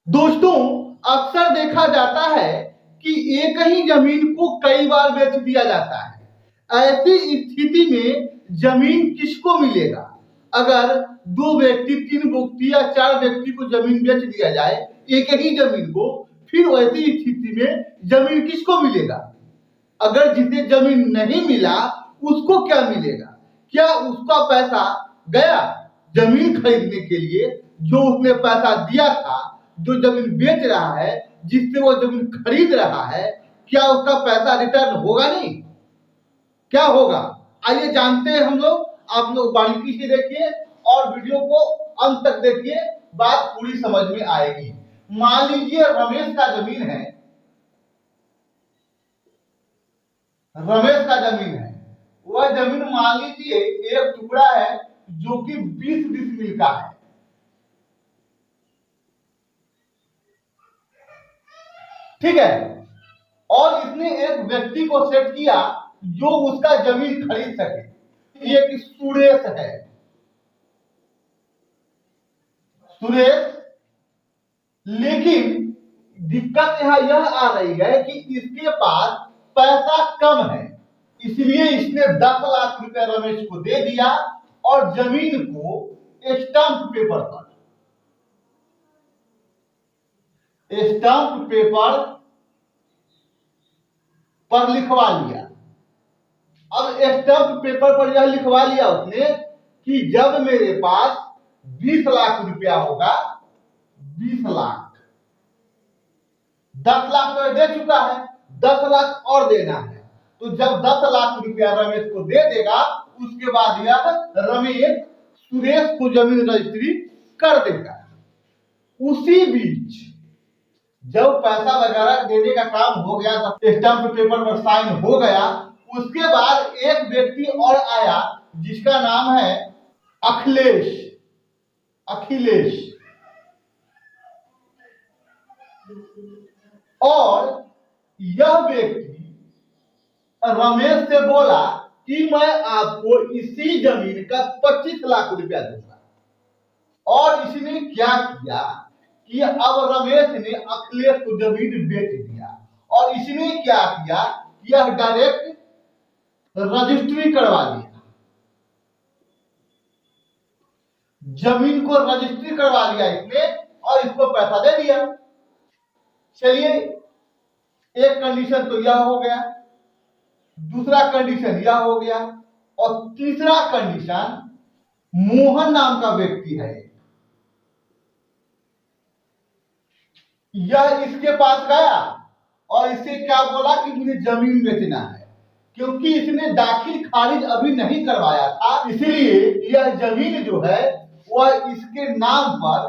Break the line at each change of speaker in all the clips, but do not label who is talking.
दोस्तों, अक्सर देखा जाता है कि एक ही जमीन को कई बार बेच दिया जाता है। ऐसी स्थिति में जमीन किसको मिलेगा? अगर दो व्यक्ति, तीन व्यक्ति या चार व्यक्ति को जमीन बेच दिया जाए एक ही जमीन को, फिर वैसी स्थिति में जमीन किसको मिलेगा? अगर जिसे जमीन नहीं मिला उसको क्या मिलेगा? क्या उसका पैसा गया जमीन खरीदने के लिए? जो उसने पैसा दिया था, जो जमीन बेच रहा है, जिससे वो जमीन खरीद रहा है, क्या उसका पैसा रिटर्न होगा? नहीं। क्या होगा? आइए जानते हैं हम लोग। आप लोग बारीकी से देखिए और वीडियो को अंत तक देखिए, बात पूरी समझ में आएगी। मान लीजिए रमेश का जमीन है, वह जमीन मान लीजिए एक टुकड़ा है जो कि 20 डिसमिल का है। ठीक है। और इसने एक व्यक्ति को सेट किया जो उसका जमीन खरीद सके। एक सुरेश है। लेकिन दिक्कत यहां यह आ रही है कि इसके पास पैसा कम है, इसलिए इसने 10 लाख रुपए रमेश को दे दिया और जमीन को स्टाम्प पेपर पर लिखवा लिया। अब स्टाम्प पेपर पर यह लिखवा लिया उसने कि जब मेरे पास 20 लाख रुपया होगा, 20 लाख, 10 लाख तो दे चुका है, 10 लाख और देना है। तो जब 10 लाख रुपया रमेश को दे देगा, उसके बाद यह रमेश सुरेश को जमीन रजिस्ट्री कर देगा। उसी बीच जब पैसा वगैरह देने का काम हो गया, स्टाम्प पेपर पर साइन हो गया, उसके बाद एक व्यक्ति और आया जिसका नाम है अखिलेश। और यह व्यक्ति रमेश से बोला कि मैं आपको इसी जमीन का 25 लाख रुपया दूंगा। और इसने क्या किया कि अब रमेश ने अखिलेश को जमीन बेच दिया और इसने क्या किया, यह डायरेक्ट रजिस्ट्री करवा लिया। जमीन को रजिस्ट्री करवा लिया इसने और इसको पैसा दे दिया। चलिए, एक कंडीशन तो यह हो गया, दूसरा कंडीशन यह हो गया, और तीसरा कंडीशन, मोहन नाम का व्यक्ति है, यह इसके पास गया और इससे क्या बोला कि मुझे जमीन बेचना है। क्योंकि इसने दाखिल खारिज अभी नहीं करवाया था, इसलिए यह जमीन जो है वह इसके नाम पर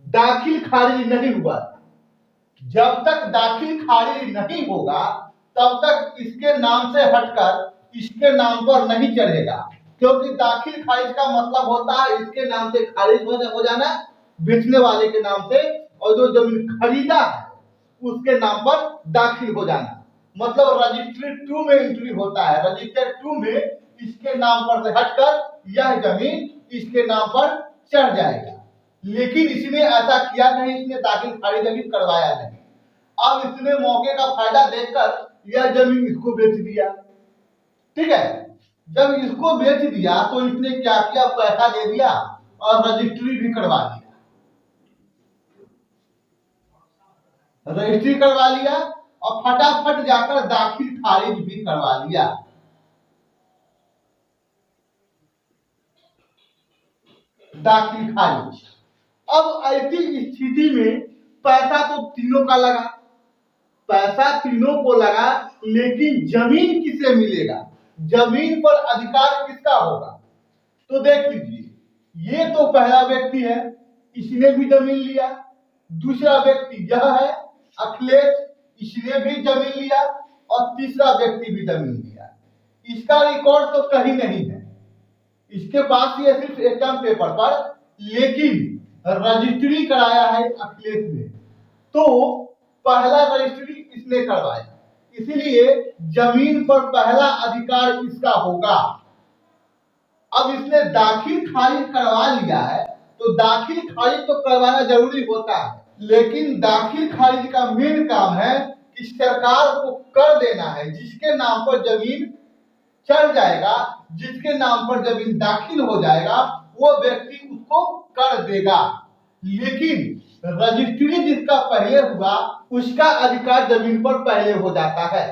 दाखिल खारिज नहीं हुआ। जब तक दाखिल खारिज नहीं होगा तब तक इसके नाम से हटकर इसके नाम पर नहीं चढ़ेगा। क्योंकि दाखिल खारिज का मतलब होता है इसके नाम से खारिज हो जाना, बेचने वाले के नाम से, और जो जमीन खरीदा है उसके नाम पर दाखिल हो जाना। मतलब रजिस्ट्री 2 में एंट्री होता है, रजिस्टर 2 में इसके नाम पर से हटकर यह जमीन इसके नाम पर चढ़ जाएगा। लेकिन इसने ऐसा किया नहीं, इसने दाखिल खारिज अभी करवाया नहीं। अब इसने मौके का फायदा देखकर यह जमीन इसको बेच दिया। ठीक है। जब इसको बेच दिया तो इसने क्या किया, पैसा दे दिया और रजिस्ट्री भी करवा दिया। रजिस्ट्री करवा लिया और फटाफट जाकर दाखिल खारिज भी करवा लिया। दाखिल खारिज। अब ऐसी स्थिति में पैसा तो तीनों का लगा, पैसा तीनों को लगा, लेकिन जमीन किसे मिलेगा? जमीन पर अधिकार किसका होगा? तो देख लीजिए, ये तो पहला व्यक्ति है, इसने भी जमीन लिया। दूसरा व्यक्ति यह है अखिलेश, इसने भी जमीन लिया। और तीसरा व्यक्ति भी जमीन लिया। इसका रिकॉर्ड तो कहीं नहीं है, इसके पास ये सिर्फ स्टाम्प पेपर पर, लेकिन रजिस्ट्री कराया है अखिलेश ने। तो पहला रजिस्ट्री इसने करवाया, इसलिए जमीन पर पहला अधिकार इसका होगा। अब इसने दाखिल खारिज करवा लिया है, तो दाखिल खारिज तो करवाना जरूरी होता है। लेकिन दाखिल खारिज का मेन काम है कि सरकार को कर देना है। जिसके नाम पर जमीन चढ़ जाएगा, जिसके नाम पर जमीन दाखिल हो जाएगा, वो व्यक्ति उसको कर देगा। लेकिन रजिस्ट्री जिसका पहले हुआ उसका अधिकार जमीन पर पहले हो जाता है।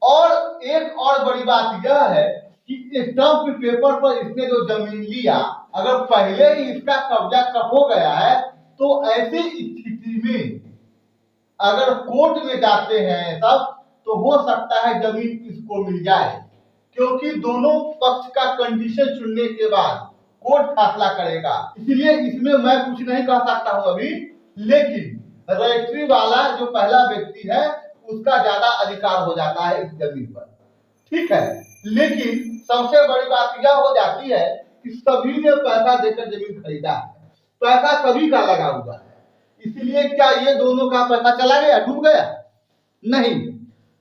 और एक और बड़ी बात यह है कि स्टाम्प पेपर पर इसने जो जमीन लिया, अगर पहले ही इसका कब्जा हो गया है तो ऐसी स्थिति में अगर कोर्ट में जाते हैं सब, तो हो सकता है जमीन इसको मिल जाए, क्योंकि दोनों पक्ष का कंडीशन सुनने के बाद कोर्ट फैसला करेगा। इसलिए इसमें मैं कुछ नहीं कह सकता हूं अभी, लेकिन रजिस्ट्री वाला जो पहला व्यक्ति है उसका ज्यादा अधिकार हो जाता है इस जमीन पर, ठीक है। लेकिन सबसे बड़ी बात यह हो जाती है कि सभी ने पैसा देकर जमीन खरीदा है, पैसा सभी का लगा हुआ है, इसलिए क्या ये दोनों का पैसा चला गया, डूब गया? नहीं।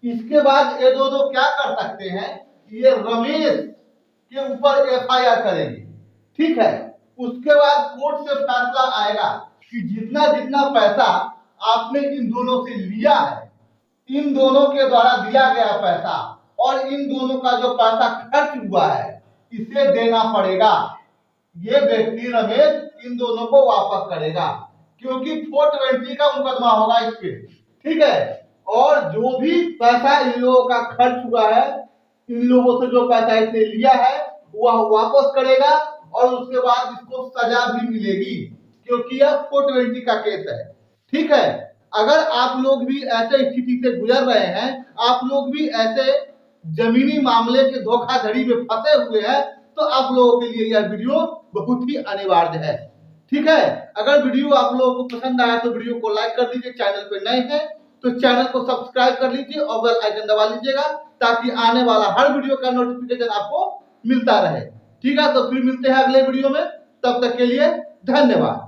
इसके बाद ये दोनों क्या कर सकते हैं, ये रमेश के ऊपर एफआईआर करेंगे, ठीक है। उसके बाद कोर्ट से फैसला आएगा कि जितना जितना पैसा आपने इन दोनों से लिया है, इन दोनों के द्वारा दिया गया पैसा और इन दोनों का जो पैसा खर्च हुआ है इसे देना पड़ेगा। ये व्यक्ति रमेश इन दोनों को वापस करेगा, क्योंकि 420 का मुकदमा होगा इस पे, ठीक है। और जो भी पैसा इन लोगों का खर्च हुआ है, इन लोगों से जो पैसा इसने लिया है वह वापस करेगा, और उसके बाद इसको सजा भी मिलेगी, क्योंकि यह 420 का केस है, ठीक है। अगर आप लोग भी ऐसे स्थिति से गुजर रहे हैं, आप लोग भी ऐसे जमीनी मामले के धोखाधड़ी में फंसे हुए हैं, तो आप लोगों के लिए यह वीडियो बहुत ही अनिवार्य है, ठीक है। अगर वीडियो आप लोगों को पसंद आया तो वीडियो को लाइक कर दीजिए, चैनल पे नए हैं तो चैनल को सब्सक्राइब कर लीजिए और बेल आइकन दबा लीजिएगा, ताकि आने वाला हर वीडियो का नोटिफिकेशन आपको मिलता रहे, ठीक है। तो फिर मिलते हैं अगले वीडियो में, तब तक के लिए धन्यवाद।